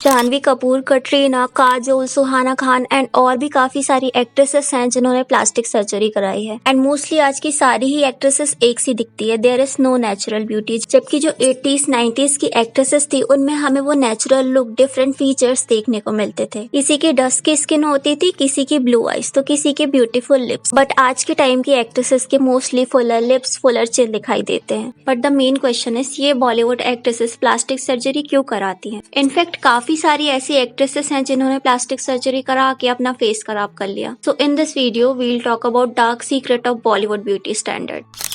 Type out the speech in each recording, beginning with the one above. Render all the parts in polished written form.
जानवी कपूर, कटरीना, काजोल, सुहाना Khan and और भी काफी सारी एक्ट्रेसेस हैं जिन्होंने प्लास्टिक सर्जरी कराई है। एंड मोस्टली आज की सारी ही एक्ट्रेसेस एक सी दिखती है, there is no natural beauty. जबकि जो 80s 90s की एक्ट्रेसेस थी उनमें हमें वो नेचुरल लुक, डिफरेंट फीचर्स देखने को मिलते थे। किसी की डस्की स्किन होती थी, किसी की ब्लू आईज, तो किसी के ब्यूटीफुल लिप्स। बट आज के टाइम की एक्ट्रेसेस के मोस्टली फुलर लिप्स, फुलर चिन दिखाई देते हैं। But the main question is ये बॉलीवुड एक्ट्रेसेस प्लास्टिक सर्जरी क्यों कराती हैं? इनफैक्ट काफी सारी ऐसी एक्ट्रेसेस हैं जिन्होंने प्लास्टिक सर्जरी करा के अपना फेस खराब कर लिया। So in this video we will talk about dark secret of Bollywood beauty standard.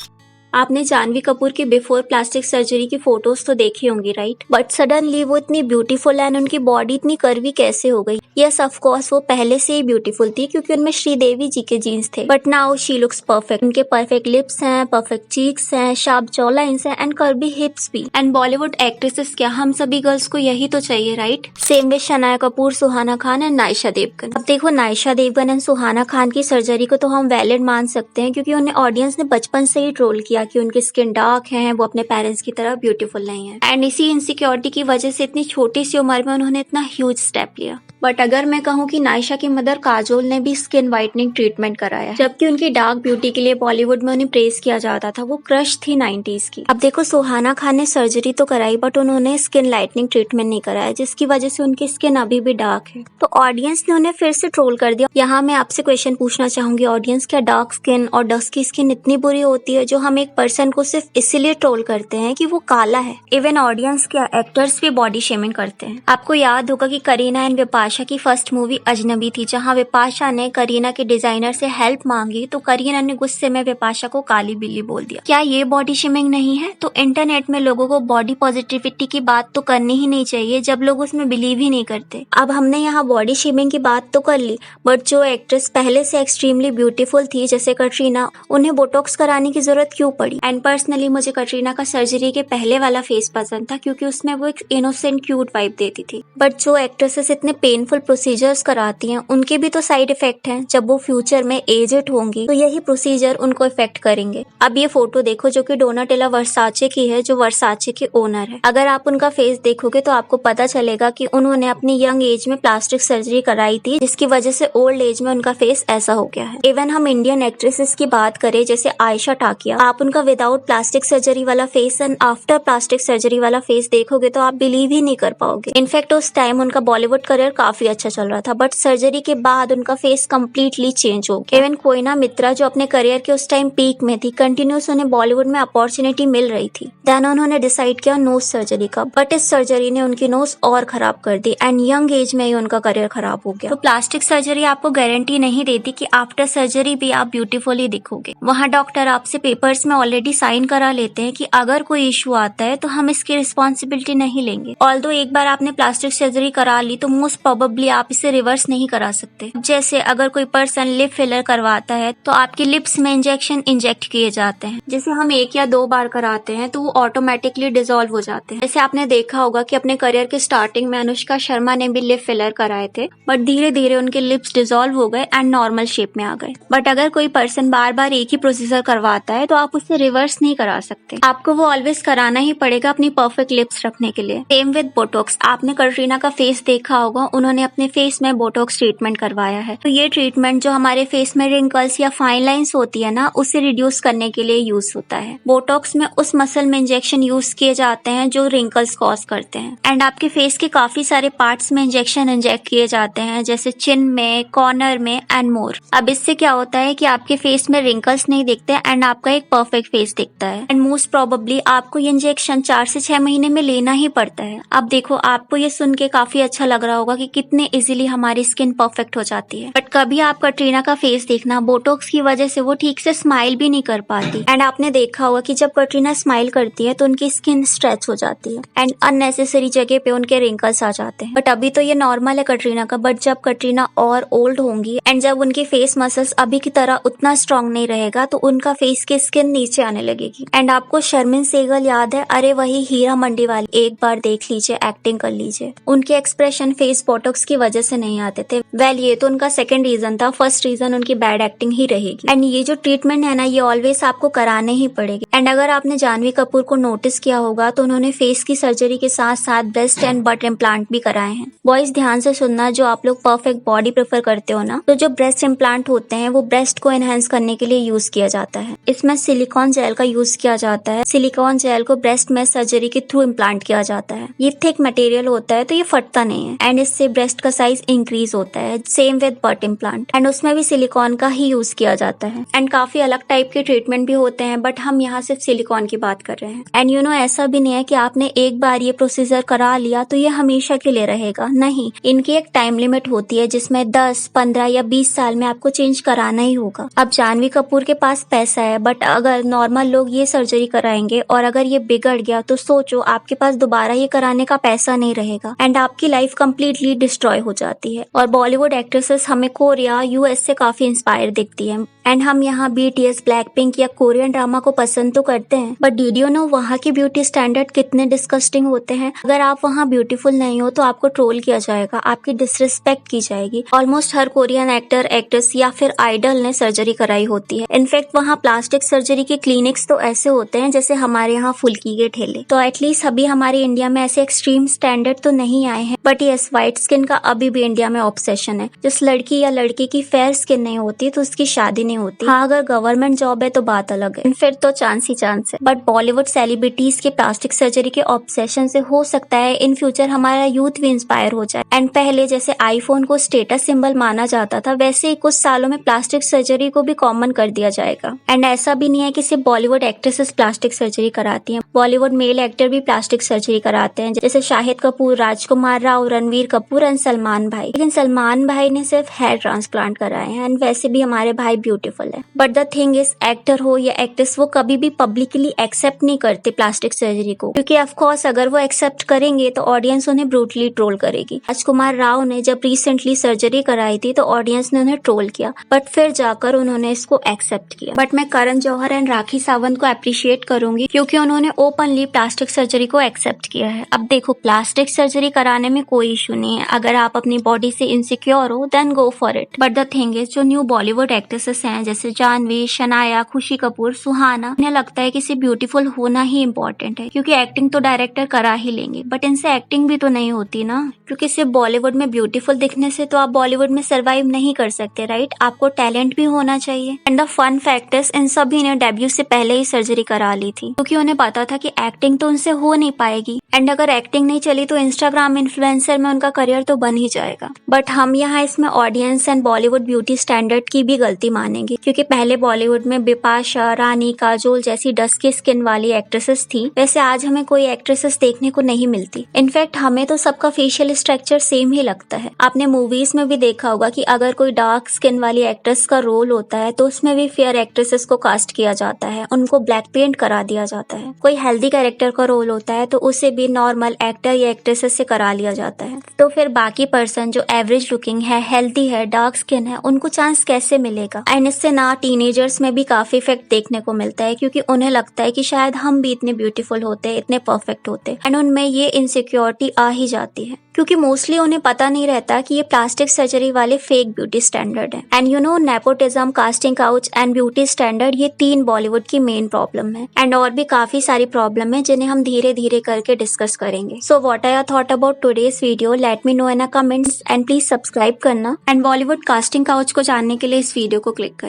आपने जानवी कपूर की बिफोर प्लास्टिक सर्जरी की फोटोज तो देखी होंगी, राइट? बट सडनली वो इतनी ब्यूटीफुल एंड उनकी बॉडी इतनी कर्वी कैसे हो गई? यस, ऑफ कोर्स वो पहले से ही ब्यूटीफुल थी क्योंकि उनमें श्रीदेवी जी के जीन्स थे। But now she looks perfect. उनके परफेक्ट लिप्स हैं, परफेक्ट चीक्स हैं, शार्प जॉ लाइन्स हैं एंड कर्वी हिप्स भी। एंड बॉलीवुड एक्ट्रेसेस क्या, हम सभी गर्ल्स को यही तो चाहिए, right? Same with Shanaya Kapoor, Suhana Khan and Nysa Devgan. अब देखो, नायशा देवगन एंड सुहाना खान की सर्जरी को तो हम वैलिड मान सकते हैं क्योंकि उन्हें ऑडियंस ने बचपन से ही ट्रोल किया कि उनकी स्किन डार्क है, वो अपने पेरेंट्स की तरह ब्यूटीफुल नहीं है। एंड इसी इनसिक्योरिटी की वजह से इतनी छोटी सी उम्र में उन्होंने इतना ह्यूज स्टेप लिया। बट अगर मैं कहूँ कि नायशा की मदर काजोल ने भी स्किन वाइटनिंग ट्रीटमेंट कराया, जबकि उनकी डार्क ब्यूटी के लिए बॉलीवुड में उन्हें प्रेज किया जाता था, वो क्रश थी 90s की। अब देखो, सुहाना खान ने सर्जरी तो कराई बट उन्होंने स्किन लाइटनिंग ट्रीटमेंट नहीं कराया, जिसकी वजह से उनकी स्किन अभी भी डार्क है। तो ऑडियंस ने उन्हें फिर से ट्रोल कर दिया। यहाँ मैं आपसे क्वेश्चन पूछना चाहूंगी ऑडियंस, क्या डार्क स्किन और डस्की स्किन इतनी बुरी होती है जो हम एक पर्सन को सिर्फ इसलिए ट्रोल करते हैं कि वो काला है? इवन ऑडियंस क्या, एक्टर्स भी बॉडी शेमिंग करते हैं। आपको याद होगा कि करीना एंड विपाशा की फर्स्ट मूवी अजनबी थी, जहां विपाशा ने करीना के डिजाइनर से हेल्प मांगी तो करीना ने गुस्से में विपाशा को काली बिल्ली बोल दिया। क्या ये बॉडी शेमिंग नहीं है? तो इंटरनेट में लोगों को बॉडी पॉजिटिविटी की बात तो करनी ही नहीं चाहिए जब लोग उसमें बिलीव ही नहीं करते। अब हमने यहाँ बॉडी शेमिंग की बात तो कर ली, बट जो एक्ट्रेस पहले से एक्सट्रीमली ब्यूटीफुल थी जैसे कटरीना, उन्हें बोटॉक्स कराने की जरूरत क्यों पड़ी? एंड पर्सनली मुझे कटरीना का सर्जरी के पहले वाला फेस पसंद था क्योंकि उसमें वो एक इनोसेंट क्यूट वाइब देती थी। बट जो एक्ट्रेसेस इतने पेनफुल प्रोसीजर्स कराती हैं उनके भी तो साइड इफेक्ट हैं। जब वो फ्यूचर में एजेड होंगी तो यही प्रोसीजर उनको इफेक्ट करेंगे। अब ये फोटो देखो जो कि डोनाटेला वर्साचे की है, जो वर्साचे के ओनर है। अगर आप उनका फेस देखोगे तो आपको पता चलेगा कि उन्होंने अपनी यंग एज में प्लास्टिक सर्जरी कराई थी, जिसकी वजह से ओल्ड एज में उनका फेस ऐसा हो गया है। इवन हम इंडियन एक्ट्रेसेस की बात करें जैसे आयशा टाकिया, आप उनका विदाउट प्लास्टिक सर्जरी वाला face and after plastic surgery वाला फेस देखोगे तो आप बिलीव ही नहीं कर पाओगे। इनफैक्ट उस टाइम उनका बॉलीवुड करियर काफी अच्छा चल रहा था, बट सर्जरी के बाद उनका फेस कंप्लीटली चेंज हो गया। इवन कोयना मित्रा जो अपने करियर के उस टाइम पीक में थी, कंटिन्यूस उन्हें बॉलीवुड में अपॉर्चुनिटी मिल रही थी, देन उन्होंने डिसाइड किया नोज सर्जरी का, बट इस सर्जरी ने उनकी नोज और खराब कर दी एंड यंग एज में ही उनका करियर खराब हो गया। तो प्लास्टिक सर्जरी आपको गारंटी नहीं देती कि आफ्टर सर्जरी भी आप ब्यूटीफुली दिखोगे। वहाँ डॉक्टर आपसे पेपर्स में ऑलरेडी साइन करा लेते हैं कि अगर कोई इश्यू आता है तो हम इसकी रिस्पॉन्सिबिलिटी नहीं लेंगे। ऑल्दो एक बार आपने प्लास्टिक सर्जरी करा ली तो मोस्ट प्रोबेबली आप इसे रिवर्स नहीं करा सकते। जैसे अगर कोई पर्सन लिप फिलर करवाता है तो आपकी लिप्स में इंजेक्शन इंजेक्ट किए जाते हैं, जैसे हम 1 या 2 बार कराते हैं तो वो ऑटोमेटिकली डिसॉल्व हो जाते हैं। जैसे आपने देखा होगा कि अपने करियर के स्टार्टिंग में अनुष्का शर्मा ने भी लिप फिलर कराए थे, बट धीरे धीरे उनके लिप्स डिसॉल्व हो गए एंड नॉर्मल शेप में आ गए। बट अगर कोई पर्सन बार बार एक ही प्रोसीजर करवाता है तो आप उसे रिवर्स नहीं करा सकते, आपको वो ऑलवेज कराना ही पड़ेगा अपनी परफेक्ट लिप्स रखने के लिए। सेम विद बोटॉक्स, आपने कटरीना का फेस देखा होगा, उन्होंने अपने फेस में बोटॉक्स ट्रीटमेंट करवाया है। तो ये ट्रीटमेंट जो हमारे फेस में रिंकल्स या फाइन लाइंस होती है ना, उसे रिड्यूस करने के लिए यूज होता है। बोटॉक्स में उस मसल में इंजेक्शन यूज किए जाते हैं जो रिंकल्स कॉज करते हैं एंड आपके फेस के काफी सारे पार्ट्स में इंजेक्शन इंजेक्ट किए जाते हैं, जैसे चिन में, कॉर्नर में एंड मोर। अब इससे क्या होता है कि आपके फेस में रिंकल्स नहीं दिखते एंड आपका एक परफेक्ट फेस दिखता है। एंड मोस्ट प्रोबेबली आपको ये इंजेक्शन 4 से 6 महीने में लेना ही पड़ता है। अब देखो, आपको ये सुन के काफी अच्छा लग रहा होगा कि कितने इजीली हमारी स्किन परफेक्ट हो जाती है, बट कभी आप कटरीना का फेस देखना, बोटॉक्स की वजह से वो ठीक से स्माइल भी नहीं कर पाती। एंड आपने देखा होगा कि जब कटरीना स्माइल करती है तो उनकी स्किन स्ट्रेच हो जाती है एंड अननेसेसरी जगह पे उनके रिंकल्स आ जाते हैं। बट अभी तो ये नॉर्मल है कटरीना का, बट जब कटरीना और ओल्ड होंगी एंड जब उनके फेस मसल्स अभी की तरह उतना स्ट्रांग नहीं रहेगा तो उनका फेस की स्किन नीचे आने लगेगी। एंड आपको शर्मिन सेगल याद है? अरे वही हीरा मंडी वाली, एक बार देख लीजिए, एक्टिंग कर लीजिए। उनके एक्सप्रेशन फेस बोटॉक्स की वजह से नहीं आते थे, वेल ये तो उनका सेकंड रीजन था, फर्स्ट रीजन उनकी बैड एक्टिंग ही रहेगी। एंड ये जो ट्रीटमेंट है ना, ये ऑलवेज आपको कराने ही पड़ेगी। एंड अगर आपने जानवी कपूर को नोटिस किया होगा तो उन्होंने फेस की सर्जरी के साथ साथ ब्रेस्ट एंड बट इम्प्लांट भी कराए हैं। बॉयज ध्यान से सुनना, जो आप लोग परफेक्ट बॉडी प्रेफर करते हो ना, तो जो ब्रेस्ट इम्प्लांट होते हैं वो ब्रेस्ट को एनहेंस करने के लिए यूज किया जाता है। इसमें सिलिकॉन जेल का यूज किया जाता है। सिलिकॉन जेल को ब्रेस्ट में सर्जरी के थ्रू इम्प्लांट किया जाता है। ये थिक मटेरियल होता है तो ये फटता नहीं है एंड इससे ब्रेस्ट का साइज इंक्रीज होता है। Same with but implant, and उसमें भी सिलिकॉन का ही यूज किया जाता है। एंड काफी अलग टाइप के ट्रीटमेंट भी होते हैं, बट हम यहाँ सिर्फ सिलिकॉन की बात कर रहे हैं। एंड यू नो ऐसा भी नहीं है कि आपने एक बार ये प्रोसीजर करा लिया तो ये हमेशा के लिए रहेगा, नहीं। इनकी एक टाइम लिमिट होती है जिसमें 10, 15 या 20 साल में आपको चेंज कराना ही होगा। अब जानवी कपूर के पास पैसा है, बट अगर नॉर्मल लोग ये सर्जरी कराएंगे और अगर ये बिगड़ गया तो सोचो आपके पास दोबारा ये कराने का पैसा नहीं रहेगा एंड आपकी लाइफ कंप्लीटली डिस्ट्रॉय हो जाती है। और बॉलीवुड एक्ट्रेसेस हमें कोरिया, यूएस से काफी इंस्पायर दिखती है। एंड हम यहाँ BTS, ब्लैकपिंक या कोरियन ड्रामा को पसंद तो करते हैं, बट डिड यू नो वहाँ की ब्यूटी स्टैंडर्ड कितने डिस्कस्टिंग होते हैं। अगर आप वहाँ ब्यूटीफुल नहीं हो तो आपको ट्रोल किया जाएगा, आपकी डिसरिस्पेक्ट की जाएगी। ऑलमोस्ट हर कोरियन एक्टर, एक्ट्रेस या फिर आइडल ने सर्जरी कराई होती है। इनफैक्ट वहाँ प्लास्टिक सर्जरी के क्लिनिक्स तो ऐसे होते हैं जैसे हमारे यहाँ फुल्की के ठेले। तो एटलीस्ट अभी हमारे इंडिया में ऐसे एक्सट्रीम स्टैंडर्ड तो नहीं आए हैं, बट यस, व्हाइट स्किन का अभी भी इंडिया में ऑब्सेशन है। जिस लड़की या लड़के की फेयर स्किन नहीं होती तो उसकी शादी नहीं होती। हाँ, अगर गवर्नमेंट जॉब है तो बात अलग है, फिर तो चांस ही चांस है। बट बॉलीवुड सेलिब्रिटीज के प्लास्टिक सर्जरी के ऑब्सेशन से हो सकता है इन फ्यूचर हमारा यूथ भी इंस्पायर हो जाए। एंड पहले जैसे आईफोन को स्टेटस सिंबल माना जाता था, वैसे ही कुछ सालों में प्लास्टिक सर्जरी को भी कॉमन कर दिया जाएगा। एंड ऐसा भी नहीं है कि सिर्फ बॉलीवुड एक्ट्रेसेस प्लास्टिक सर्जरी कराती हैं, बॉलीवुड मेल एक्टर भी प्लास्टिक सर्जरी कराते हैं, जैसे शाहिद कपूर, राजकुमार राव, रणवीर कपूर एंड सलमान भाई। लेकिन सलमान भाई ने सिर्फ हेयर ट्रांसप्लांट कराए हैं एंड वैसे भी हमारे भाई ब्यूटीफुल है। But the thing is, actor हो या एक्ट्रेस, वो कभी भी पब्लिकली एक्सेप्ट नहीं करते प्लास्टिक सर्जरी को, क्योंकि ऑफ कोर्स अगर वो एक्सेप्ट करेंगे तो ऑडियंस उन्हें ब्रूटली ट्रोल करेगी। राजकुमार राव ने जब रिसेंटली सर्जरी कराई थी तो ऑडियंस ने उन्हें ट्रोल किया, बट फिर जाकर उन्होंने इसको एक्सेप्ट किया। बट मैं करण जौहर एंड राखी सावंत को अप्रिशिएट करूंगी क्योंकि उन्होंने ओपनली प्लास्टिक सर्जरी को एक्सेप्ट किया है। अब देखो, प्लास्टिक सर्जरी कराने में कोई इशू नहीं है, अगर आप अपनी बॉडी से इनसिक्योर हो then go for it. But the thing is, जो न्यू बॉलीवुड एक्ट्रेसेस हैं जैसे जानवी, शनाया, खुशी कपूर, सुहाना, उन्हें लगता है कि सिर्फ ब्यूटीफुल होना ही इम्पोर्टेंट है, क्योंकि एक्टिंग तो डायरेक्टर करा ही लेंगे। बट इनसे एक्टिंग भी तो नहीं होती ना, क्योंकि सिर्फ बॉलीवुड में ब्यूटीफुल दिखने से तो आप बॉलीवुड में सर्वाइव नहीं कर सकते, राइट? आपको टैलेंट भी होना चाहिए। And the fun fact is, इन सभी ने डेब्यू से पहले ही सर्जरी करा ली थी, क्योंकि उन्हें पता था कि एक्टिंग तो उनसे हो नहीं पाएगी। एंड अगर एक्टिंग नहीं चली तो इंस्टाग्राम इन्फ्लुएंसर में उनका करियर तो बन ही जाएगा। बट हम यहाँ इसमें audience and Bollywood beauty standard की भी गलती मानेंगे, क्योंकि पहले बॉलीवुड में बिपाशा, रानी, काजोल जैसी डस्की स्किन वाली एक्ट्रेसेस थी, वैसे आज हमें कोई एक्ट्रेसेस देखने को नहीं मिलती। इनफैक्ट हमें तो सबका फेशियल स्ट्रक्चर सेम ही लगता है। आपने मूवीज में भी देखा होगा कि अगर कोई डार्क स्किन वाली एक्ट्रेस का रोल होता है तो उसमें भी फेयर एक्ट्रेसेस को कास्ट किया जाता है, उनको ब्लैक पेंट करा दिया जाता है। कोई हेल्दी कैरेक्टर का रोल होता है तो उसे भी नॉर्मल एक्टर या एक्ट्रेसेस से करा लिया जाता है। तो फिर बाकी पर्सन जो एवरेज लुकिंग है, हेल्दी है, डार्क स्किन है, उनको चांस कैसे मिलेगा? एंड इससे ना टीनेजर्स में भी काफी इफेक्ट देखने को मिलता है, क्योंकि उन्हें लगता है कि शायद हम भी इतने ब्यूटीफुल होते, इतने परफेक्ट होते, एंड उनमें ये इनसिक्योरिटी आ ही जाती है, क्योंकि मोस्टली उन्हें पता नहीं रहता कि ये प्लास्टिक सर्जरी वाले फेक ब्यूटी स्टैंडर्ड हैं। And you know, nepotism, casting couch and beauty standard, ये 3 बॉलीवुड की मेन प्रॉब्लम है। एंड और भी काफी सारी प्रॉब्लम है जिन्हें हम धीरे धीरे करके डिस्कस करेंगे। So what are your thought about today's video? Let me know in the comments and please subscribe करना। एंड बॉलीवुड कास्टिंग काउच को जानने के लिए इस वीडियो को क्लिक करना।